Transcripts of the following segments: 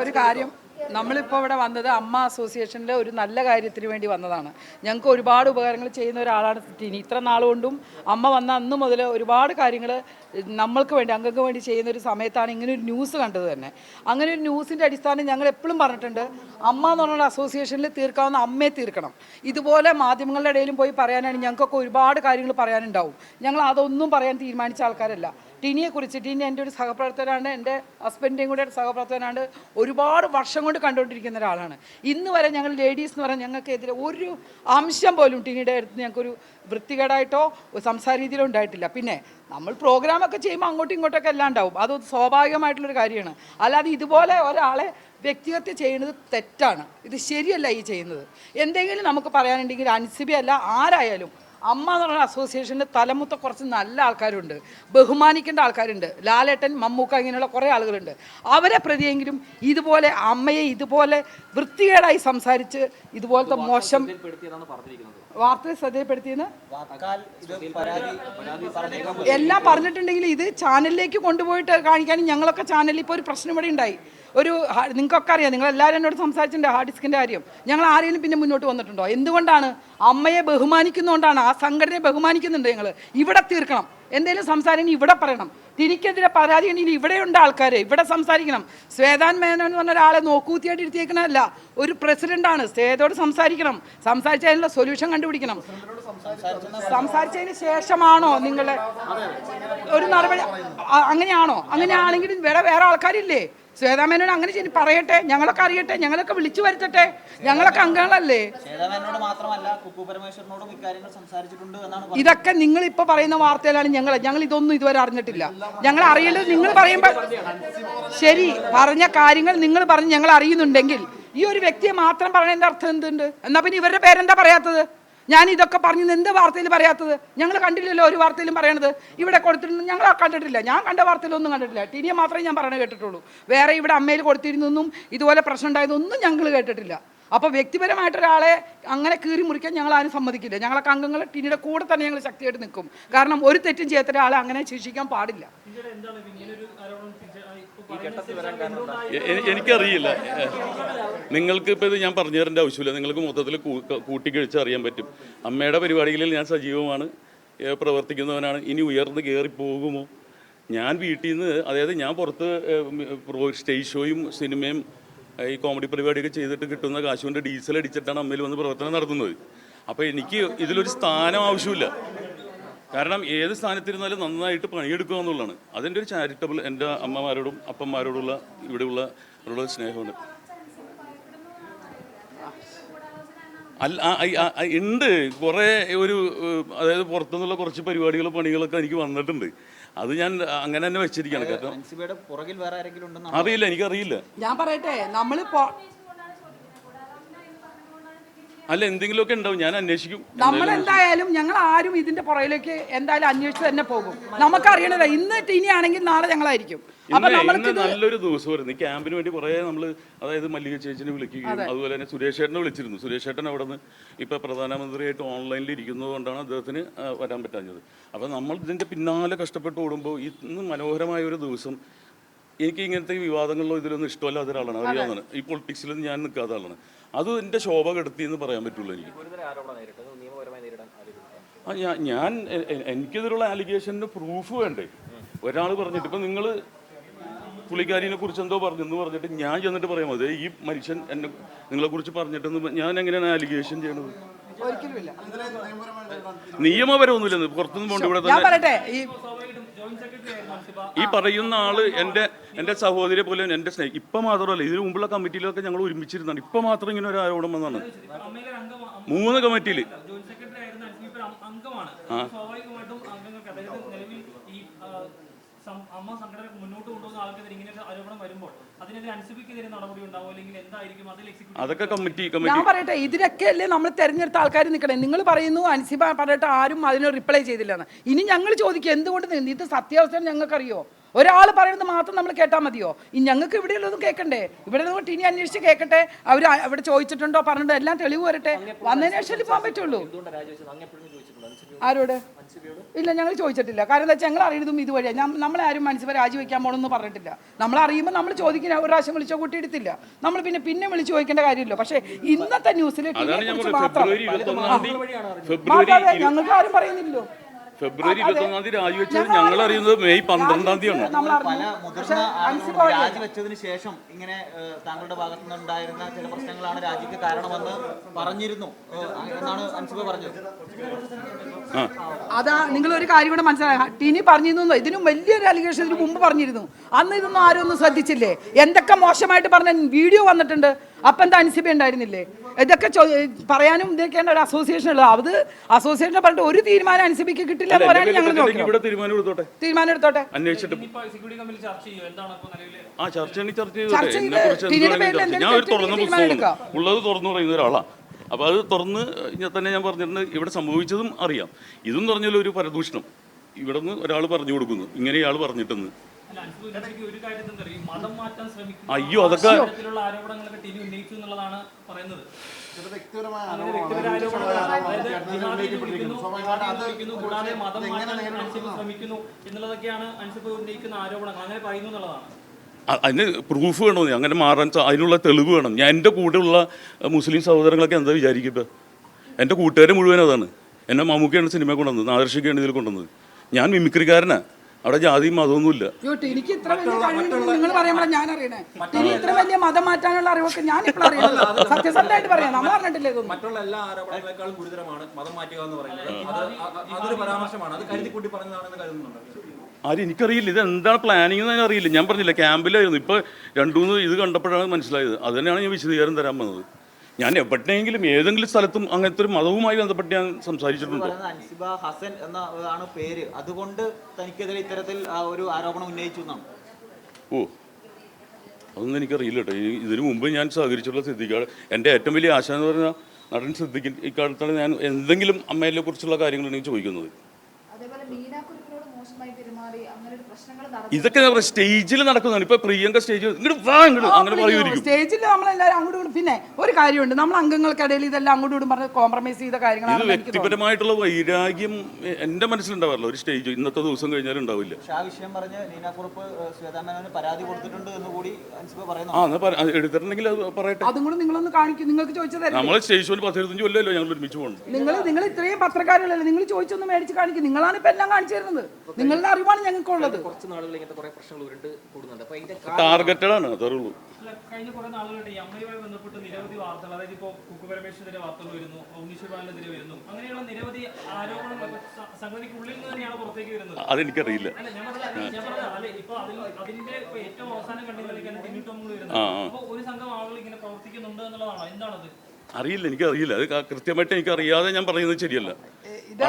ഒരു കാര്യം, നമ്മളിപ്പോൾ ഇവിടെ വന്നത് അമ്മ അസോസിയേഷനിലെ ഒരു നല്ല കാര്യത്തിന് വേണ്ടി വന്നതാണ്. ഞങ്ങൾക്ക് ഒരുപാട് ഉപകാരങ്ങൾ ചെയ്യുന്ന ഒരാളാണ് ടിനി. ഇത്ര നാളുകൊണ്ടും അമ്മ വന്ന അന്ന് മുതൽ ഒരുപാട് കാര്യങ്ങൾ നമ്മൾക്ക് വേണ്ടി, അംഗങ്ങൾക്ക് വേണ്ടി ചെയ്യുന്ന ഒരു സമയത്താണ് ഇങ്ങനെ ഒരു ന്യൂസ് കണ്ടത് തന്നെ. അങ്ങനെ ഒരു ന്യൂസിൻ്റെ അടിസ്ഥാനം ഞങ്ങൾ എപ്പോഴും പറഞ്ഞിട്ടുണ്ട്, അമ്മ എന്ന് പറഞ്ഞ അസോസിയേഷനിൽ തീർക്കാവുന്ന അമ്മയെ തീർക്കണം. ഇതുപോലെ മാധ്യമങ്ങളുടെ ഇടയിലും പോയി പറയാനാണ് ഞങ്ങൾക്കൊക്കെ ഒരുപാട് കാര്യങ്ങൾ പറയാനുണ്ടാവും. ഞങ്ങൾ അതൊന്നും പറയാൻ തീരുമാനിച്ച ആൾക്കാരല്ല. ടിനിയെക്കുറിച്ച്, ടിനി എൻ്റെ ഒരു സഹപ്രവർത്തകനാണ്, എൻ്റെ ഹസ്ബൻഡിൻ്റെയും കൂടെ സഹപ്രവർത്തകനാണ്, ഒരുപാട് വർഷം കൊണ്ട് കണ്ടുകൊണ്ടിരിക്കുന്ന ഒരാളാണ്. ഇന്ന് വരെ ഞങ്ങൾ ലേഡീസ് എന്ന് പറഞ്ഞാൽ ഞങ്ങൾക്കെതിരെ ഒരു അംശം പോലും ടിനിയുടെ അടുത്ത് ഞങ്ങൾക്കൊരു വൃത്തികേടായിട്ടോ സംസാര രീതിയിലോ ഉണ്ടായിട്ടില്ല. പിന്നെ നമ്മൾ പ്രോഗ്രാമൊക്കെ ചെയ്യുമ്പോൾ അങ്ങോട്ടും ഇങ്ങോട്ടൊക്കെ എല്ലാം ഉണ്ടാവും, അത് സ്വാഭാവികമായിട്ടുള്ളൊരു കാര്യമാണ്. അല്ലാതെ ഇതുപോലെ ഒരാളെ വ്യക്തിഹത്യ ചെയ്യുന്നത് തെറ്റാണ്, ഇത് ശരിയല്ല ഈ ചെയ്യുന്നത്. എന്തെങ്കിലും നമുക്ക് പറയാനുണ്ടെങ്കിൽ അൻസിബി അല്ല ആരായാലും അമ്മ എന്ന് പറയുന്ന അസോസിയേഷൻ്റെ തലമുത്ത കുറച്ച് നല്ല ആൾക്കാരുണ്ട്, ബഹുമാനിക്കേണ്ട ആൾക്കാരുണ്ട്. ലാലേട്ടൻ, മമ്മൂക്ക, ഇങ്ങനെയുള്ള കുറേ ആളുകളുണ്ട്. അവരെ പ്രതിയെങ്കിലും ഇതുപോലെ അമ്മയെ ഇതുപോലെ വൃത്തികേടായി സംസാരിച്ച് ഇതുപോലത്തെ മോശം വാർത്തയെ ശ്രദ്ധയിൽപ്പെടുത്തിയെന്ന് എല്ലാം പറഞ്ഞിട്ടുണ്ടെങ്കിൽ ഇത് ചാനലിലേക്ക് കൊണ്ടുപോയിട്ട് കാണിക്കാനും ഞങ്ങളൊക്കെ ചാനലിൽ ഇപ്പോൾ ഒരു പ്രശ്നം ഇവിടെ ഉണ്ടായി. ഒരു നിങ്ങൾക്കൊക്കെ അറിയാം, നിങ്ങളെല്ലാവരും എന്നോട് സംസാരിച്ചിട്ടുണ്ട് ഹാർഡ് ഡിസ്കിൻ്റെ കാര്യം. ഞങ്ങൾ ആരെങ്കിലും പിന്നെ മുന്നോട്ട് വന്നിട്ടുണ്ടോ? എന്തുകൊണ്ടാണ്? അമ്മയെ ബഹുമാനിക്കുന്നതുകൊണ്ടാണ്, ആ സംഘടനയെ ബഹുമാനിക്കുന്നുണ്ട്. ഞങ്ങൾ ഇവിടെ തീർക്കണം, എന്തെങ്കിലും സംസാരം ഇവിടെ പറയണം. തിരിക്കെതിരെ പരാതി ഉണ്ടെങ്കിൽ ഇവിടെയുണ്ട് ആൾക്കാർ, ഇവിടെ സംസാരിക്കണം. ശ്വേതാൻ മേനോൻ എന്ന് പറഞ്ഞ ഒരാളെ നോക്കൂത്തിയായിട്ട് ഇരുത്തിയേക്കണമല്ല, ഒരു പ്രസിഡന്റാണ്. ശ്വേതയോട് സംസാരിക്കണം, സംസാരിച്ച് അതിനുള്ള സൊല്യൂഷൻ കണ്ടുപിടിക്കണം. സംസാരിച്ചതിന് ശേഷമാണോ നിങ്ങളുടെ ഒരു നടപടി? അങ്ങനെയാണോ? അങ്ങനെയാണെങ്കിൽ വേറെ ആൾക്കാരില്ലേ? ശ്വേതാമേനോട് അങ്ങനെ പറയട്ടെ, ഞങ്ങളൊക്കെ അറിയട്ടെ, ഞങ്ങളൊക്കെ വിളിച്ചു വരുത്തട്ടെ, ഞങ്ങളൊക്കെ അംഗങ്ങളല്ലേ. ഇതൊക്കെ നിങ്ങൾ ഇപ്പൊ പറയുന്ന വാർത്തയിലാണ്. ഞങ്ങൾ ഇതൊന്നും ഇതുവരെ അറിഞ്ഞിട്ടില്ല. ഞങ്ങൾ അറിയേണ്ടത് നിങ്ങൾ പറയുമ്പോൾ ശരി, പറഞ്ഞ കാര്യങ്ങൾ നിങ്ങൾ പറഞ്ഞ് ഞങ്ങൾ അറിയുന്നുണ്ടെങ്കിൽ ഈ ഒരു വ്യക്തിയെ മാത്രം പറയുന്നതിന്റെ അർത്ഥം എന്തുണ്ട്? എന്നാ പിന്നെ ഇവരുടെ പേരെന്താ പറയാത്തത്? ഞാൻ ഇതൊക്കെ പറഞ്ഞു എന്ത് വാർത്തയിൽ പറയാത്തത്? ഞങ്ങൾ കണ്ടില്ലല്ലോ ഒരു വാർത്തയിലും പറയണത്. ഇവിടെ കൊടുത്തിരുന്നു ഞങ്ങൾ കണ്ടിട്ടില്ല, ഞാൻ കണ്ട വാർത്തയിലൊന്നും കണ്ടിട്ടില്ല. ടിനിയെ മാത്രമേ ഞാൻ പറയണത് കേട്ടിട്ടുള്ളൂ. വേറെ ഇവിടെ അമ്മയിൽ കൊടുത്തിരുന്നൊന്നും ഇതുപോലെ പ്രശ്നം ഉണ്ടായതൊന്നും ഞങ്ങൾ കേട്ടിട്ടില്ല. അപ്പോൾ വ്യക്തിപരമായിട്ടൊരാളെ അങ്ങനെ കീറി മുറിക്കാൻ ഞങ്ങൾ ആരും സമ്മതിക്കില്ല. ഞങ്ങളൊക്കെ അംഗങ്ങൾ ടിനിയുടെ കൂടെ തന്നെ ഞങ്ങൾ ശക്തിയായിട്ട് നിൽക്കും. കാരണം ഒരു തെറ്റും ചെയ്യാത്ത ഒരാളെ അങ്ങനെ ശിക്ഷിക്കാൻ പാടില്ല. എനിക്കറിയില്ല, നിങ്ങൾക്ക് ഇപ്പോൾ ഇത് ഞാൻ പറഞ്ഞു തരേണ്ട ആവശ്യമില്ല. നിങ്ങൾക്ക് മൊത്തത്തിൽ കൂട്ടിക്കഴിച്ച് അറിയാൻ പറ്റും. അമ്മയുടെ പരിപാടികളിൽ ഞാൻ സജീവമാണ്, പ്രവർത്തിക്കുന്നവനാണ്. ഇനി ഉയർന്ന് കയറിപ്പോകുമോ? ഞാൻ വീട്ടിൽ നിന്ന്, അതായത് ഞാൻ പുറത്ത് സ്റ്റേജ് ഷോയും സിനിമയും ഈ കോമഡി പരിപാടിയൊക്കെ ചെയ്തിട്ട് കിട്ടുന്ന കാശുകൊണ്ട് ഡീസൽ അടിച്ചിട്ടാണ് അമ്മയിൽ വന്ന് പ്രവർത്തനം നടത്തുന്നത്. അപ്പോൾ എനിക്ക് ഇതിലൊരു സ്ഥാനം ആവശ്യമില്ല. കാരണം ഏത് സ്ഥാനത്തിരുന്നാലും നന്നായിട്ട് പണിയെടുക്കുക എന്നുള്ളതാണ്. അതിൻ്റെ ഒരു ചാരിറ്റബിൾ എൻ്റെ അമ്മമാരോടും അപ്പന്മാരോടുള്ള ഇവിടെയുള്ള സ്നേഹമുണ്ട്. ഉണ്ട് കുറേ അതായത് പുറത്തുനിന്നുള്ള കുറച്ച് പരിപാടികൾ പണികളൊക്കെ എനിക്ക് വന്നിട്ടുണ്ട്. അത് ഞാൻ അങ്ങനെ തന്നെ വെച്ചിരിക്കുകയാണ്. കാരണം അറിയില്ല, എനിക്കറിയില്ല. ഞാൻ പറയട്ടെ, അല്ല എന്തെങ്കിലുമൊക്കെ ഉണ്ടാവും, ഞാൻ അന്വേഷിക്കും. നമ്മൾ എന്തായാലും ഞങ്ങൾ ആരും ഇതിന്റെ പുറകിലേക്ക് എന്തായാലും അന്വേഷിച്ച് തന്നെ പോകും. നമുക്കറിയണത് ഇന്ന് ടിനിയാണെങ്കിൽ നാളെ ഞങ്ങളായിരിക്കും. നല്ലൊരു ദിവസം വരുന്നു. ഈ ക്യാമ്പിന് വേണ്ടി കുറേ നമ്മൾ, അതായത് മല്ലിക ചേച്ചിനെ വിളിക്കുകയും അതുപോലെ തന്നെ സുരേഷ് ചേട്ടനെ വിളിച്ചിരുന്നു. സുരേഷ് ചേട്ടൻ അവിടെ നിന്ന് ഇപ്പം പ്രധാനമന്ത്രിയായിട്ട് ഓൺലൈനിൽ ഇരിക്കുന്നത് കൊണ്ടാണ് അദ്ദേഹത്തിന് വരാൻ പറ്റാഞ്ഞത്. അപ്പം നമ്മൾ ഇതിൻ്റെ പിന്നാലെ കഷ്ടപ്പെട്ട് ഓടുമ്പോൾ ഇന്ന് മനോഹരമായ ഒരു ദിവസം. എനിക്ക് ഇങ്ങനത്തെ വിവാദങ്ങളിലോ ഇതിലൊന്നും ഇഷ്ടമല്ലാത്ത ഒരാളാണ്, അറിയാവുന്നതാണ്. ഈ പൊളിറ്റിക്സിലൊന്നും ഞാൻ നിൽക്കാത്ത ആളാണ്. അത് എൻ്റെ ശോഭ കെടുത്തി എന്ന് പറയാൻ പറ്റുള്ളൂ എനിക്ക്. ഞാൻ എനിക്കെതിരുള്ള ആലിഗേഷന് പ്രൂഫ് വേണ്ടേ? ഒരാൾ പറഞ്ഞിട്ട് ഇപ്പം നിങ്ങൾ പുള്ളിക്കാരിനെ കുറിച്ച് എന്തോ പറഞ്ഞെന്ന് പറഞ്ഞിട്ട് ഞാൻ ചെന്നിട്ട് പറയാൻ മതി ഈ മനുഷ്യൻ എന്നെ നിങ്ങളെ കുറിച്ച് പറഞ്ഞിട്ടെന്ന് ഞാൻ എങ്ങനെയാണ് ആലിഗേഷൻ ചെയ്യണത്? നിയമപരമൊന്നുമില്ലെന്ന് പുറത്തുനിന്ന് പോകേണ്ട. ഇവിടെ തന്നെ ഈ പറയുന്ന ആള് എൻ്റെ സഹോദരിയെ പോലെ എൻ്റെ സ്നേഹം. ഇപ്പം മാത്രമല്ല, ഇതിനു മുമ്പുള്ള കമ്മിറ്റിയിലൊക്കെ ഞങ്ങൾ ഒരുമിച്ചിരുന്നാണ്. ഇപ്പം മാത്രം ഇങ്ങനെ ഒരു ആരോപണം വന്നാണ്. 3 കമ്മിറ്റിയിൽ അതൊക്കെ കമ്മിറ്റി. ഞാൻ പറയട്ടെ, ഇതിനൊക്കെ അല്ലേ നമ്മൾ തെരഞ്ഞെടുത്ത ആൾക്കാർ നിൽക്കണേ. നിങ്ങൾ പറയുന്നു അൻസിബ പറഞ്ഞിട്ട് ആരും അതിന് റിപ്ലൈ ചെയ്തില്ലെന്ന്. ഇനി ഞങ്ങൾ ചോദിക്കുക എന്തുകൊണ്ട് ഇത് സത്യാവസ്ഥ ഞങ്ങൾക്കറിയോ? ഒരാൾ പറയുന്നത് മാത്രം നമ്മൾ കേട്ടാൽ മതിയോ? ഈ ഞങ്ങൾക്ക് ഇവിടെയുള്ളതും കേൾക്കണ്ടേ? ഇവിടെ നിന്ന് ടിനി അന്വേഷിച്ച് കേൾക്കട്ടെ, അവർ അവിടെ ചോദിച്ചിട്ടുണ്ടോ പറഞ്ഞിട്ടോ എല്ലാം തെളിവ് വരട്ടെ, വന്നതിന് ശേഷം പോകാൻ പറ്റുള്ളൂ. ആരോട്? ഇല്ല, ഞങ്ങൾ ചോദിച്ചിട്ടില്ല. കാരണം എന്താ വെച്ചാൽ ഞങ്ങൾ അറിയുന്നതും ഇതുവഴിയാണ്. നമ്മളെ ആരും മനസ്സിൽ രാജിവെക്കാൻ പോകണമെന്ന് പറഞ്ഞിട്ടില്ല. നമ്മൾ അറിയുമ്പോൾ നമ്മൾ ചോദിക്കുന്ന ഒരു പ്രാവശ്യം വിളിച്ചോ കൂട്ടി എടുത്തില്ല. നമ്മൾ പിന്നെ വിളിച്ച് ചോദിക്കേണ്ട കാര്യമില്ലോ. പക്ഷേ ഇന്നത്തെ ന്യൂസിൽ മാത്രം ഞങ്ങൾക്ക് ആരും പറയുന്നില്ലല്ലോ. ഫെബ്രുവരി 21-ാം തീയതി രാജിവെച്ചത് ഞങ്ങൾ അറിയുന്നത് മെയ് 12-ാം തീയതിയാണ്. പല മുതിർന്ന രാജിവെച്ചതിന് ശേഷം ഇങ്ങനെ താങ്കളുടെ ഭാഗത്തു നിന്നുണ്ടായിരുന്ന ചില പ്രശ്നങ്ങളാണ് രാജിക്ക് കാരണമെന്ന് പറഞ്ഞിരുന്നു എന്നാണ് അൻസിബ പറഞ്ഞത്. അതാ നിങ്ങൾ ഒരു കാര്യം കൂടെ മനസ്സിലായി. ടിനി പറഞ്ഞിരുന്നു, ഇതിനും വലിയൊരു അലിഗേഷൻ ഇതിന് മുമ്പ് പറഞ്ഞിരുന്നു. അന്ന് ഇതൊന്നും ആരും ഒന്നും ശ്രദ്ധിച്ചില്ലേ? എന്തൊക്കെ മോശമായിട്ട് പറഞ്ഞ വീഡിയോ വന്നിട്ടുണ്ട്. അപ്പം എന്താ അൻസിബ ഉണ്ടായിരുന്നില്ലേ? ഇതൊക്കെ പറയാനും ഇതൊക്കെയാണ് ഒരു അസോസിയേഷൻ ഉള്ളത്. അത് അസോസിയേഷനെ പറഞ്ഞിട്ട് ഒരു തീരുമാനം അൻസിബയ്ക്ക് കിട്ടില്ല എന്ന് പറയാൻ ഞങ്ങൾ തീരുമാനം എടുത്തോട്ടെ. ഉള്ളത് തുറന്നു പറയുന്ന ഒരാളാണ്. അപ്പോൾ അത് തുറന്ന് തന്നെ ഞാൻ പറഞ്ഞിട്ടുണ്ട്. ഇവിടെ സംഭവിച്ചതും അറിയാം. ഇതും പറഞ്ഞാലും ഒരു പരദൂഷണം ഇവിടെ നിന്ന് ഒരാൾ പറഞ്ഞു കൊടുക്കുന്നു, ഇങ്ങനെ ഇയാൾ പറഞ്ഞിട്ടെന്ന്. അയ്യോ, അതൊക്കെ അതിന് പ്രൂഫ് വേണോ? അങ്ങനെ മാറാൻ അതിനുള്ള തെളിവ് വേണം. ഞാൻ എൻ്റെ കൂടെയുള്ള മുസ്ലിം സഹോദരങ്ങളൊക്കെ എന്താ വിചാരിക്കുക? എൻ്റെ കൂട്ടുകാരെ മുഴുവൻ അതാണ്. എന്നെ മമ്മൂക്കയാണ് സിനിമ കൊണ്ടുവന്നത്, നാദർഷിക്കാണ് ഇതിൽ കൊണ്ടുവന്നത്. ഞാൻ മിമിക്രിക്കാരനാണ്. അവിടെ ജാതിയും മതമൊന്നുമില്ല. എനിക്ക് ഇത്ര വലിയ കഴിവുണ്ടെന്ന് നിങ്ങൾ പറയുമ്പോൾ ഞാൻ അറിയണേ. ഇനി ഇത്ര വലിയ മതം മാറ്റാനുള്ള അറിവൊക്കെ ഞാൻ ഇപ്പോൾ അറിയുന്നത്. സത്യസന്ധമായിട്ട് പറയാം, നമ്മൾ അറിഞ്ഞിട്ടില്ലേ ഇതൊന്നും. മറ്റുള്ള എല്ലാ ആരോപണങ്ങളെക്കാളും ഗുരുതരമാണ് മതം മാറ്റുക എന്ന് പറയുന്നത്. അതൊരു പരാമർശമാണ്. അത് കരുതിക്കൂട്ടി പറഞ്ഞതാണെന്ന് കരുതുന്നുണ്ട്. ആരും എനിക്കറിയില്ല ഇത് എന്താണ് പ്ലാനിങ് എന്ന് അറിയില്ല. ഞാൻ പറഞ്ഞില്ല, ക്യാമ്പിലായിരുന്നു. ഇപ്പോൾ 2-3 ഇത് കണ്ടപ്പോഴാണ് മനസ്സിലായത്. അത് തന്നെയാണ് ഞാൻ വിശദീകരണം തരാൻ വന്നത്. ഞാൻ എവിടെയെങ്കിലും ഏതെങ്കിലും സ്ഥലത്തും അങ്ങനത്തെ ഒരു മതവുമായി ബന്ധപ്പെട്ട് ഞാൻ സംസാരിച്ചിട്ടുണ്ടോ? അൻസിബ ഹസൻ എന്നാണ് പേര്, അതുകൊണ്ട് തനിക്കെതിരെ ഇത്തരത്തിൽ ഒരു ആരോപണം ഉന്നയിച്ചു എന്നാണ്. ഓ, അതൊന്നും എനിക്കറിയില്ല കേട്ടോ. ഇതിനു മുമ്പ് ഞാൻ സഹകരിച്ചിട്ടുള്ള സിദ്ദിഖാണ് എൻ്റെ ഏറ്റവും വലിയ ആശ എന്ന് പറഞ്ഞാൽ നടൻ സിദ്ദിഖ്. ഇക്കാലത്താണ് ഞാൻ എന്തെങ്കിലും അമ്മയെ കുറിച്ചുള്ള കാര്യങ്ങളാണ് ചോദിക്കുന്നത്. ഇതൊക്കെ സ്റ്റേജിൽ നടക്കുന്നതാണ്. ഇപ്പൊ പ്രിയങ്ക സ്റ്റേജ് അങ്ങനെ പറയുമായിരിക്കും. സ്റ്റേജിൽ നമ്മളെല്ലാവരും അങ്ങോട്ടും ഇടും. പിന്നെ ഒരു കാര്യമുണ്ട്, നമ്മൾ അംഗങ്ങൾക്കിടയിൽ ഇതെല്ലാം അങ്ങോട്ടും ഇടും പറഞ്ഞ് കോംപ്രമൈസ് ചെയ്ത കാര്യങ്ങളാണ്. ഇത് വ്യക്തിപരമായിട്ടുള്ള വൈരാഗ്യം എൻ്റെ മനസ്സിലുണ്ടാവാറില്ല. ഒരു സ്റ്റേജ് ഇന്നത്തെ ദിവസം കഴിഞ്ഞാലും ഉണ്ടാവില്ല. ആ വിഷയം പറഞ്ഞ് നീനാക്കുറുപ്പ് ശ്വേതാമേനോന് പരാതി കൊടുത്തിട്ടുണ്ട് എന്ന് കൂടി അൻസിബ പറയുന്നു. എടുത്തിട്ടുണ്ടെങ്കിൽ അത് പറയട്ടെ. അതും കൂടെ നിങ്ങളൊന്ന് കാണിക്കും. നിങ്ങൾക്ക് ചോദിച്ചത് നമ്മളെ സ്റ്റേജ് ഷോയിൽ 10-25 കൊല്ലമല്ലോ ഞങ്ങൾ ഒരുമിച്ച് പോകുന്നത്. നിങ്ങൾ ഇത്രയും പത്രക്കാരുകളല്ലേ, നിങ്ങൾ ചോദിച്ചൊന്ന് മേടിച്ച് കാണിക്കും. നിങ്ങളാണ് ഇപ്പൊ എല്ലാം കാണിച്ചു തരുന്നത്. നിങ്ങളുടെ അറിവാണ് ഞങ്ങൾക്കുള്ളത്. ടാർഗറ്റഡ് ആണ്, അതറുള്ളൂ. കഴിഞ്ഞ കുറെ നാളുകളുടെ ഈ അമ്മയുമായി ബന്ധപ്പെട്ട് നിരവധി വാർത്തകൾ, അതായത് ഇപ്പോൾ കുക്കു പരമേശ്വരന്റെ വാർത്തകൾ വരുന്നു, ഔണിഷബാലിനെതിരെ വരുന്നു, അങ്ങനെയുള്ള നിരവധി ആരോപണങ്ങൾ സംഗതിക്കുള്ളിൽ നിന്ന് തന്നെയാണ് പുറത്തേക്ക് വരുന്നത്. അതെനിക്കറിയില്ല. ഞാൻ പറഞ്ഞത് ഇപ്പൊ അതിന്റെ ഏറ്റവും അവസാനം കണ്ടില്ലെങ്കിൽ ടിനി ടോം വരുന്നത്. അപ്പൊ ഒരു സംഘം ആളുകൾ ഇങ്ങനെ പ്രവർത്തിക്കുന്നുണ്ട് എന്നുള്ളതാണോ? എന്താണത്? അറിയില്ല, എനിക്കറിയില്ല. അത് കൃത്യമായിട്ട് എനിക്കറിയാതെ ഞാൻ പറയുന്നത് ശരിയല്ല.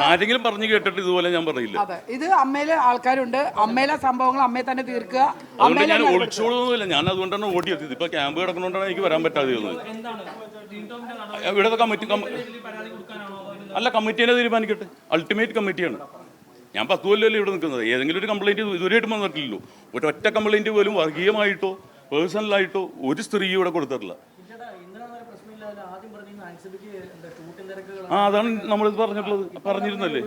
ആരെങ്കിലും പറഞ്ഞു കേട്ടിട്ട് ഇതുപോലെ ഞാൻ പറയില്ല. അതെ, ഇത് അമ്മയിലെ ആൾക്കാരുണ്ട്. അമ്മയിലെ സംഭവങ്ങൾ അമ്മയെ തന്നെ തീർക്കുക. അതുകൊണ്ട് ഞാൻ ഒളിച്ചോളൊന്നുമില്ല. ഞാൻ അതുകൊണ്ടാണ് ഓടിയെത്തിയത്. ഇപ്പൊ ക്യാമ്പ് കിടക്കുന്നതുകൊണ്ടാണ് എനിക്ക് വരാൻ പറ്റാതെ വന്നത്. ഇവിടുത്തെ കമ്മിറ്റി അല്ല, കമ്മിറ്റിനെ തീരുമാനിക്കട്ടെ. അൾട്ടിമേറ്റ് കമ്മിറ്റിയാണ്. ഞാൻ 10 കൊല്ലമല്ലേ ഇവിടെ നിൽക്കുന്നത്. ഏതെങ്കിലും ഒരു കംപ്ലൈൻറ്റ് ഇതുവരെയായിട്ടും വന്നിട്ടില്ലല്ലോ. ഒറ്റ കംപ്ലൈൻറ്റ് പോലും വർഗീയമായിട്ടോ പേഴ്സണലായിട്ടോ ഒരു സ്ത്രീ ഇവിടെ കൊടുത്തിട്ടില്ല. അതാണ് നമ്മൾ പറഞ്ഞിരുന്നല്ലേ.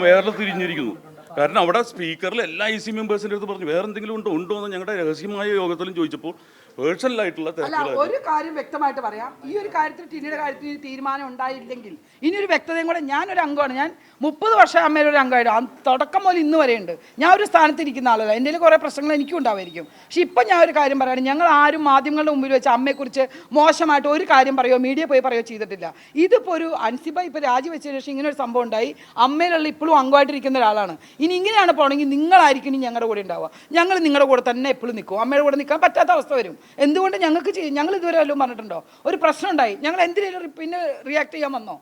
വേറെ തിരിഞ്ഞിരിക്കുന്നു. കാരണം അവിടെ സ്പീക്കറിൽ എല്ലാ IC മെമ്പേഴ്സിൻ്റെ അടുത്ത് പറഞ്ഞു വേറെ എന്തെങ്കിലും ഉണ്ടോ എന്ന് ഞങ്ങളുടെ രഹസ്യമായ യോഗത്തിലും ചോദിച്ചപ്പോൾ പേഴ്സണലായിട്ടുള്ള ഒരു കാര്യം വ്യക്തമായിട്ട് പറയാം. ഈ ഒരു കാര്യത്തിൽ ടിനിയുടെ കാര്യത്തിൽ തീരുമാനം ഉണ്ടായില്ലെങ്കിൽ ഇനി ഒരു വ്യക്തതയും കൂടെ. ഞാനൊരു അംഗമാണ്. ഞാൻ 30 വർഷം അമ്മയുടെ ഒരു അംഗമായിട്ട് തുടക്കം മുതൽ ഇന്ന് വരെയുണ്ട്. ഞാൻ ഒരു സ്ഥാനത്തിരിക്കുന്ന ആളല്ല. എൻ്റെ കുറേ പ്രശ്നങ്ങൾ എനിക്കും ഉണ്ടാവുമായിരിക്കും. പക്ഷെ ഇപ്പം ഞാൻ ഒരു കാര്യം പറയുകയാണ്, ഞങ്ങൾ ആരും മാധ്യമങ്ങളുടെ മുമ്പിൽ വെച്ച് അമ്മയെക്കുറിച്ച് മോശമായിട്ട് ഒരു കാര്യം പറയുകയോ മീഡിയ പോയി പറയുകയോ ചെയ്തിട്ടില്ല. ഇതിപ്പോൾ ഒരു അൻസിബ ഇപ്പോൾ രാജിവെച്ചതിന് ശേഷം ഇങ്ങനെ ഒരു സംഭവം ഉണ്ടായി. അമ്മയിലുള്ള ഇപ്പോഴും അംഗമായിട്ടിരിക്കുന്ന ഒരാളാണ്. ഇനി ഇങ്ങനെയാണ് പോകണമെങ്കിൽ നിങ്ങളായിരിക്കും ഇനി ഞങ്ങളുടെ കൂടെ ഉണ്ടാവുക. ഞങ്ങൾ നിങ്ങളുടെ കൂടെ തന്നെ എപ്പോഴും നിൽക്കും. അമ്മയുടെ കൂടെ നിൽക്കാൻ പറ്റാത്ത അവസ്ഥ വരും. എന്തുകൊണ്ട് ഞങ്ങൾ ഇതുവരെ വല്ലതും പറഞ്ഞിട്ടുണ്ടോ? ഒരു പ്രശ്നം ഉണ്ടായി, ഞങ്ങൾ എന്തിനേലും പിന്നെ റിയാക്ട് ചെയ്യാൻ വന്നോ?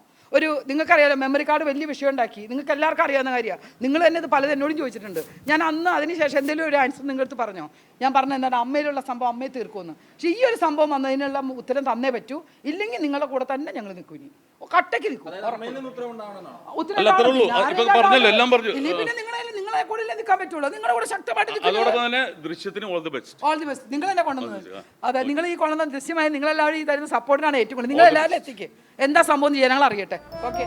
നിങ്ങൾക്കറിയാലോ മെമ്മറി കാർഡ് വലിയ വിഷയം ഉണ്ടാക്കി, നിങ്ങൾക്ക് എല്ലാവർക്കും അറിയാവുന്ന കാര്യമാണ്. നിങ്ങൾ തന്നെ ഇത് പലത് എന്നോടും ചോദിച്ചിട്ടുണ്ട്. ഞാൻ അന്ന് അതിനുശേഷം എന്തെങ്കിലും ഒരു ആൻസർ നിങ്ങളടുത്ത് പറഞ്ഞോ? ഞാൻ പറഞ്ഞ എന്താണ്, അമ്മയിലുള്ള സംഭവം അമ്മയെ തീർക്കുമെന്ന്. പക്ഷേ ഈ ഒരു സംഭവം വന്നതിനുള്ള ഉത്തരം തന്നേ പറ്റൂ, ഇല്ലെങ്കിൽ നിങ്ങളുടെ കൂടെ തന്നെ ഞങ്ങൾ നിൽക്കും. ഇനി കട്ടയ്ക്ക് നിൽക്കും. പിന്നെ നിങ്ങളെ കൂടെ നിൽക്കാൻ പറ്റുള്ളൂ. നിങ്ങളുടെ കൂടെ ശക്തമായിട്ട് ദൃശ്യത്തിന് all the best. All the best. നിങ്ങൾ തന്നെ കൊണ്ടുവന്നത്. അതെ, നിങ്ങൾ ഈ കൊണ്ടുവന്ന ദൃശ്യമായി നിങ്ങളെല്ലാവരും ഈ തരുന്ന സപ്പോർട്ടിനാണ് ഏറ്റുകൊണ്ടത്. നിങ്ങളെല്ലാവരും എത്തിക്കുക. എന്താ സംഭവം ചെയ്യാൻ ഞങ്ങൾ അറിയട്ടെ. ഓക്കെ.